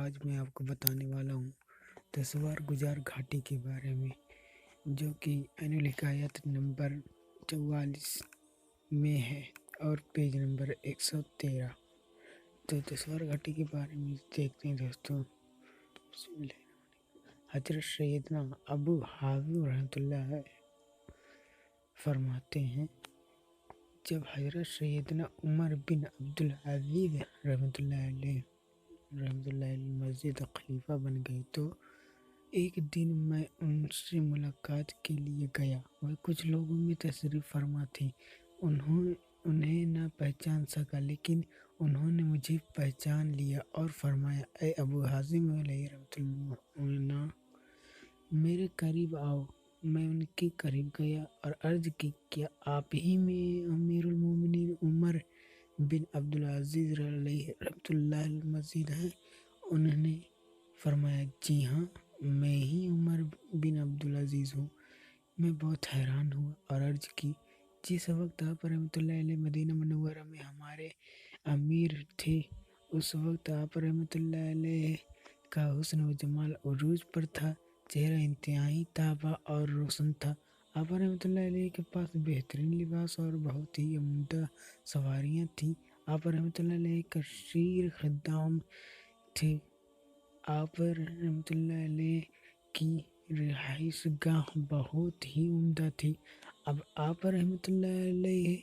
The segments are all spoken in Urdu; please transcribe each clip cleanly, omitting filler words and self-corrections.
آج میں آپ کو بتانے والا ہوں دسوار گجار گھاٹی کے بارے میں، جو کہ اینوئل حکایت نمبر 44 میں ہے اور پیج نمبر 113۔ تو دسوار گھاٹی کے بارے میں دیکھتے ہیں دوستوں۔ حضرت سیدنا ابو حازم رحمۃ اللہ فرماتے ہیں، جب حضرت سیدنا عمر بن عبدالعزیز رحمۃ اللہ مسجد خلیفہ بن گئے تو ایک دن میں ان سے ملاقات کے لیے گیا۔ وہ کچھ لوگوں میں تشریف فرما تھے۔ انہیں نہ پہچان سکا، لیکن انہوں نے مجھے پہچان لیا اور فرمایا، اے ابو حازم علیہ رحمۃ اللہ، میرے قریب آؤ۔ میں ان کے قریب گیا اور عرض کی، کیا آپ ہی میں امیر المومنین عمر بن عبدالعزیز علیہ رحمۃ اللہ مسجد ہیں؟ انہوں نے فرمایا، جی ہاں، میں ہی عمر بن عبدالعزیز ہوں۔ میں بہت حیران ہوا اور عرض کی، جس وقت آپ رحمۃ اللہ علیہ مدینہ منورہ میں ہمارے امیر تھے، اس وقت آپ رحمۃ اللہ علیہ کا حسن و جمال عروج پر تھا، چہرہ انتہائی تابہ اور روشن تھا۔ آپ رحمۃ اللہ علیہ کے پاس بہترین لباس اور بہت ہی عمدہ سواریاں تھیں۔ آپ رحمۃ اللہ علیہ کثیر خدام تھے۔ آپ رحمۃ اللہ علیہ کی رہائش گاہ بہت ہی عمدہ تھی۔ اب آپ رحمۃ اللہ علیہ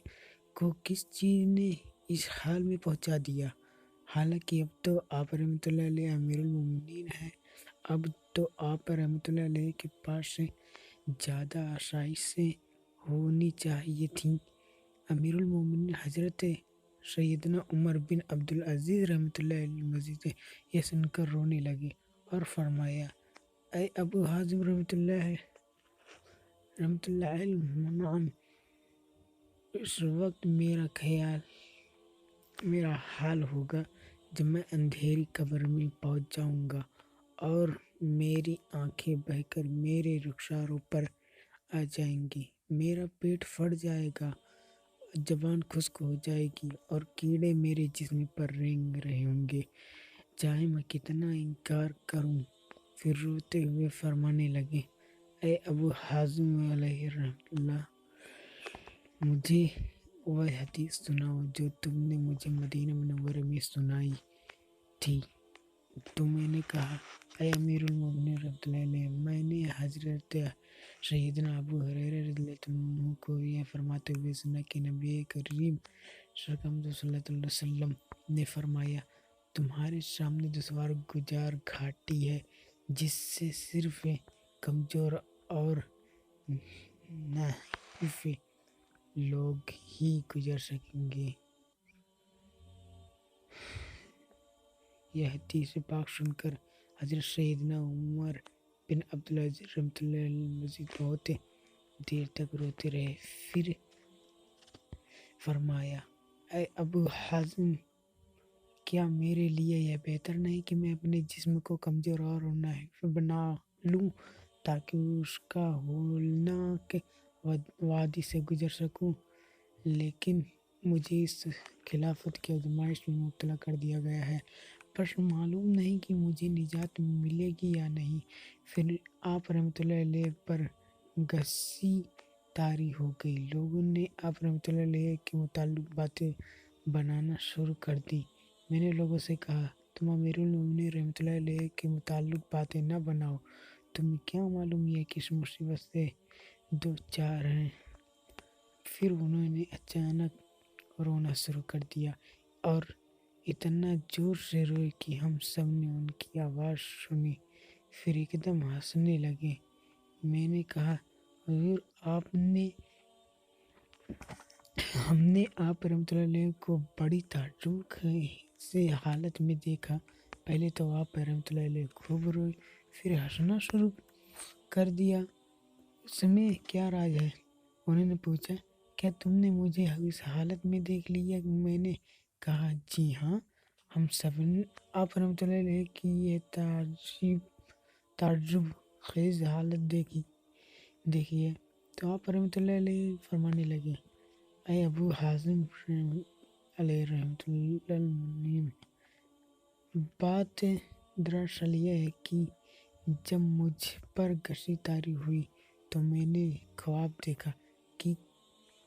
کو کس چیز نے اس حال میں پہنچا دیا؟ حالانکہ اب تو آپ رحمۃ اللہ علیہ امیر المومنین ہیں، اب تو آپ رحمۃ اللہ علیہ کے پاس سے زیادہ آسائشیں ہونی چاہیے تھیں۔ امیر المومنین حضرت سیدنا عمر بن عبدالعزیز رحمۃ اللہ علیہ مسجد یہ سن کر رونے لگے اور فرمایا، اے ابو حازم رحمۃ اللہ علیہ، اس وقت میرا حال ہوگا جب میں اندھیری قبر میں پہنچ جاؤں گا اور میری آنکھیں بہہ کر میرے رخساروں پر آ جائیں گی، میرا پیٹ پھٹ جائے گا، زبان خشک ہو جائے گی اور کیڑے میرے جسم پر رینگ رہے ہوں گے، چاہے میں کتنا انکار کروں۔ پھر روتے ہوئے فرمانے لگے، اے ابو حازم علیہ رحمۃ اللہ، مجھے وہ حدیث سناؤ جو تم نے مجھے مدینہ منورہ میں سنائی تھی۔ تو میں نے کہا، اے امیر المومنین رحمۃ اللہ علیہ، میں نے حضرت سیدنا ابو ہریرہ رضی اللہ عنہ کو یہ فرماتے ہوئے سنا کہ نبی کریم صلی اللہ علیہ وسلم نے فرمایا، تمہارے سامنے دسوار گجار گھاٹی ہے، جس سے صرف کمزور اور نحیف لوگ ہی گزر سکیں گے۔ یہ حدیث پاک سن کر حضرت سیدنا عمر بن عبدالعزیز رحمۃ اللہ علیہ مسجد بہت دیر تک روتے رہے۔ پھر فرمایا، اے ابو حازم، کیا میرے لیے یہ بہتر نہیں کہ میں اپنے جسم کو کمزور اور نحیف بنا لوں تاکہ اس کا ہولناک وادی سے گزر سکوں؟ لیکن مجھے اس خلافت کی آزمائش میں مبتلا کر دیا گیا ہے، بس معلوم نہیں کہ مجھے نجات ملے گی یا نہیں۔ پھر آپ رحمۃ اللہ علیہ پر گسی طاری ہو گئی۔ لوگوں نے آپ رحمۃ اللہ علیہ کے متعلق باتیں بنانا شروع کر دی۔ میں نے لوگوں سے کہا، تم امیر المومنین رحمۃ اللہ علیہ کے متعلق باتیں نہ بناؤ، تمہیں کیا معلوم یہ کس مصیبت سے دو چار ہیں۔ پھر انہوں نے اچانک رونا شروع کر دیا اور اتنا زور سے روئے کہ ہم سب نے ان کی آواز سنی۔ پھر ایک دم ہنسنے لگے۔ میں نے کہا، حضور، ہم نے آپ رحمۃ اللہ علیہ کو بڑی تعجب سے حالت میں دیکھا۔ پہلے تو آپ رحمۃ اللہ علیہ خوب روئے، پھر ہنسنا شروع کر دیا، اس میں کیا راز ہے؟ انہوں نے پوچھا، کیا تم نے مجھے اس حالت میں دیکھ لیا؟ میں نے کہا، جی ہاں، ہم سب نے آپ رحمۃ اللہ علیہ کی یہ تعجب خیز حالت دیکھی ہے۔ تو آپ رحمۃ اللہ علیہ فرمانے لگے، اے ابو حازم علیہ رحمۃ اللہ، بات دراصل یہ ہے کہ جب مجھ پر گشی طاری ہوئی تو میں نے خواب دیکھا کہ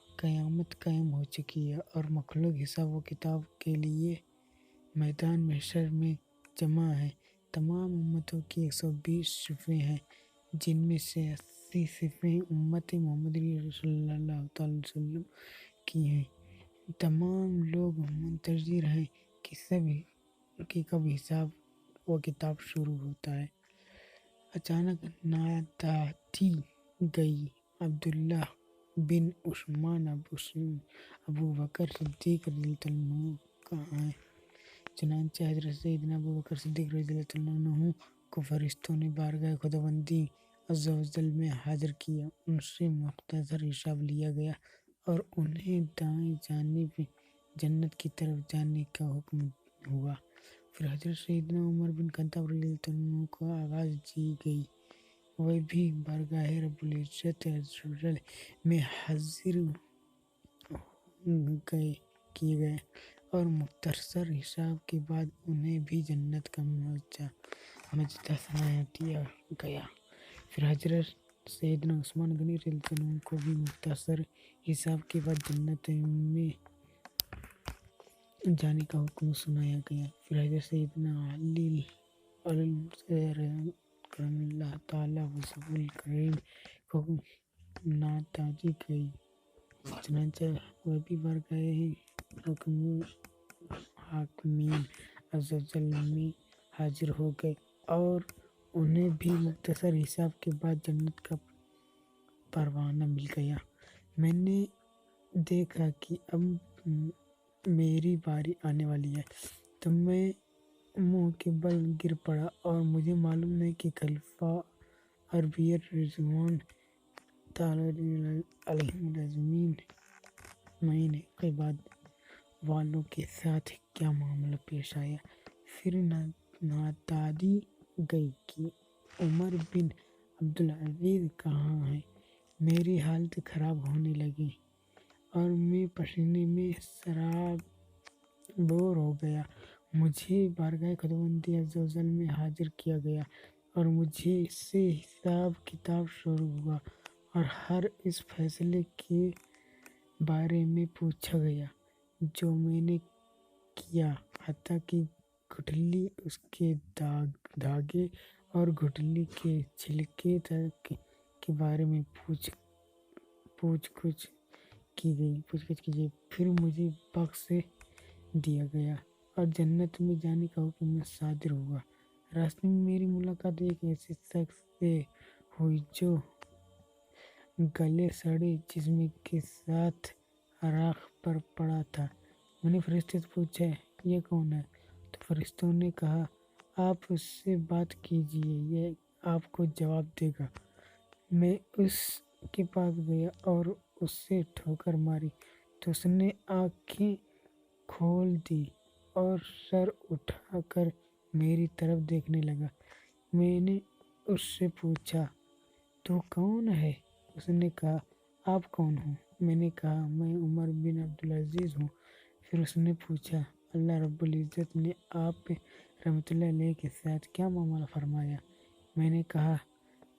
قیامت قائم ہو چکی ہے اور مخلوق حساب و کتاب کے لیے میدان محشر میں جمع ہے۔ تمام امتوں کی 120 صفیں ہیں، جن میں سے 80 صفیں امت محمد صلی اللہ علیہ وسلم کی ہیں۔ تمام لوگ منتظر ہیں کہ کب حساب و کتاب شروع ہوتا ہے۔ اچانک ناداتی گئی۔ عبداللہ بن عثمان ابو بکر صدیق رضی اللہ عنہ کہاں ہیں؟ چنانچہ حضرت سیدنا ابو بکر صدیق رضی اللہ عنہ کو فرشتوں نے بارگاہ خداوندی عز و جل میں حاضر کیا۔ ان سے مختصر حساب لیا گیا اور انہیں دائیں جانب جنت کی طرف جانے کا حکم ہوا۔ پھر حضرت سیدنا عمر بن خطاب رضی اللہ عنہ کو آواز دی گئی، وہ بھی بارگاہ رب العزت عز و جل میں حاضر کیے گئے اور مختصر حساب کے بعد انہیں بھی جنت کا مجد سنایا دیا گیا۔ پھر حضرت سیدنا عثمان غنی رضی اللہ عنہ کو بھی مختصر حساب کے بعد جنت میں جانے کا حکم سنایا گیا۔ پھر حضرت سیدنا علی کرم اللہ تعالیٰ وجہہ الکریم کو ناداتی گئی، چنانچہ وہ بھی بارگاہ حاکمین عز و جل میں حاضر ہو گئے اور انہیں بھی مختصر حساب کے بعد جنت کا پروانہ مل گیا۔ میں نے دیکھا کہ اب میری باری آنے والی ہے تو میں منہ کے بل گر پڑا اور مجھے معلوم نہیں کہ خلیفہ اربعین رضوان علیہم اجمعین کے بعد والوں کے ساتھ کیا معاملہ پیش آیا۔ پھر ناداتی گئی کہ عمر بن عبدالعزیز کہاں ہیں؟ میری حالت خراب ہونے لگی اور میں پسینے میں سرابور ہو گیا۔ مجھے بارگاہ خداوندی عز و جل میں حاضر کیا گیا اور مجھ سے حساب کتاب شروع ہوا اور ہر اس فیصلے کے بارے میں پوچھا گیا جو میں نے کیا، حتیٰ کہ گٹھلی، اس کے دھاگے اور گٹھلی کے چھلکے تک کے بارے میں پوچھ گچھ کی گئی۔ پھر مجھے بخش دیا گیا اور جنت میں جانے کا حکم صادر ہوا۔ راستے میں میری ملاقات ایک ایسے شخص سے ہوئی جو گلے سڑے جسم کے ساتھ راکھ پر پڑا تھا۔ میں نے فرشتے سے پوچھا، یہ کون ہے؟ تو فرشتوں نے کہا، آپ اس سے بات کیجئے، یہ آپ کو جواب دے گا۔ میں اس کے پاس گیا اور اس سے ٹھوکر ماری تو اس نے آنکھیں کھول دی اور سر اٹھا کر میری طرف دیکھنے لگا۔ میں نے اس سے پوچھا، تو کون ہے؟ اس نے کہا، آپ کون ہو؟ میں نے کہا، میں عمر بن عبدالعزیز ہوں۔ پھر اس نے پوچھا، اللہ رب العزت نے آپ رحمۃ اللہ علیہ کے ساتھ کیا معاملہ فرمایا؟ میں نے کہا،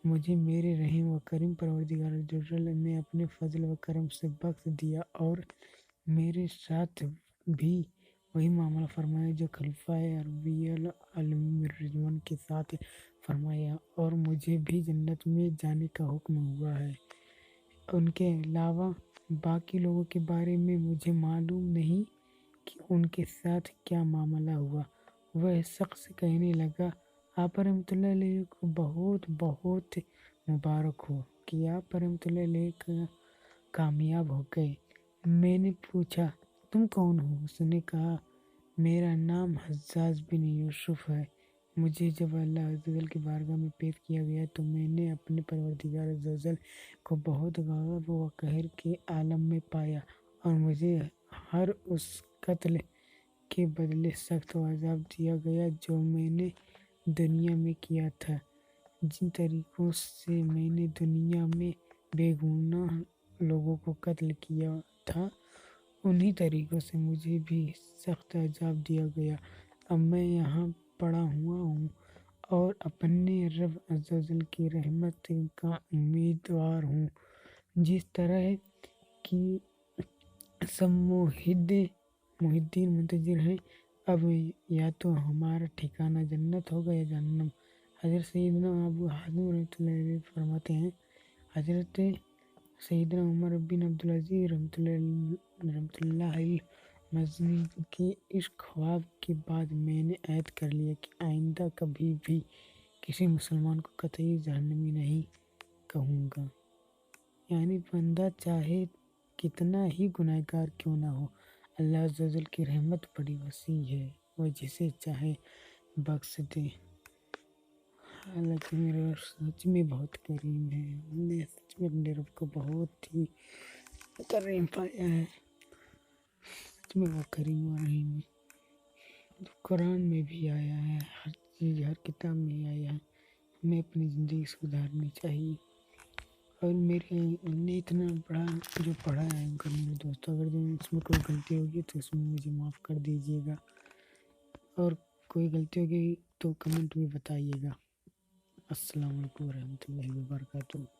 مجھے میرے رحیم و کریم پروردگار عز و جل نے اپنے فضل و کرم سے بخش دیا اور میرے ساتھ بھی وہی معاملہ فرمایا جو خلیفہ اربعین رضوان کے ساتھ فرمایا اور مجھے بھی جنت میں جانے کا حکم ہوا ہے۔ ان کے علاوہ باقی لوگوں کے بارے میں مجھے معلوم نہیں کہ ان کے ساتھ کیا معاملہ ہوا۔ وہ شخص کہنے لگا، آپ رحمۃ اللہ علیہ کو بہت بہت مبارک ہو کہ آپ رحمۃ اللہ علیہ کامیاب ہو گئے۔ میں نے پوچھا، تم کون ہو؟ اس نے کہا، میرا نام حجاج بن یوسف ہے۔ مجھے جب اللہ عز و جل کی بارگاہ میں پیش کیا گیا تو میں نے اپنے پروردگار عز و جل کو بہت غضب و قہر کے عالم میں پایا اور مجھے ہر اس قتل کے بدلے سخت عذاب دیا گیا جو میں نے دنیا میں کیا تھا۔ جن طریقوں سے میں نے دنیا میں بے گناہ لوگوں کو قتل کیا تھا، انہی طریقوں سے مجھے بھی سخت عذاب دیا گیا۔ اب میں یہاں پڑا ہوا ہوں میں رب عز و جل کی رحمت کا امیدوار ہوں۔ جس طرح کی سب موحدین منتظر ہیں، اب یا تو ہمارا ٹھکانہ جنت ہوگا یا جہنم۔ حضرت سیدنا ابو حاتم رحمۃ اللہ علیہ فرماتے ہیں، حضرت سیدنا عمر بن عبدالعزیز رحمۃ اللہ علیہ مزنی کے اس خواب کے بعد میں نے عہد کر لیا کہ آئندہ کبھی بھی کسی مسلمان کو قطعی جہنمی نہیں کہوں گا۔ یعنی بندہ چاہے کتنا ہی گناہ گار کیوں نہ ہو، اللہ عز و جل کی رحمت بڑی وسیع ہے، وہ جسے چاہے بخش دے۔ حالانکہ میرا رب سچ میں بہت کریم ہے، ہم نے سچ میں اپنے رب کو بہت ہی کریم پایا ہے، سچ میں وہ کریم و رحیم ہے۔ قرآن میں بھی آیا ہے، ہر چیز ہر کتاب میں آیا ہے، ہمیں اپنی زندگی سدھارنی چاہیے۔ اور میرے نے اتنا بڑا جو پڑھا ہے میرے دوستوں، اگر جو اس میں کوئی غلطی ہوگی تو اس میں مجھے معاف کر دیجیے گا، اور کوئی غلطی ہوگی تو کمنٹ میں بتائیے گا۔ السلام علیکم ورحمۃ اللہ وبرکاتہ۔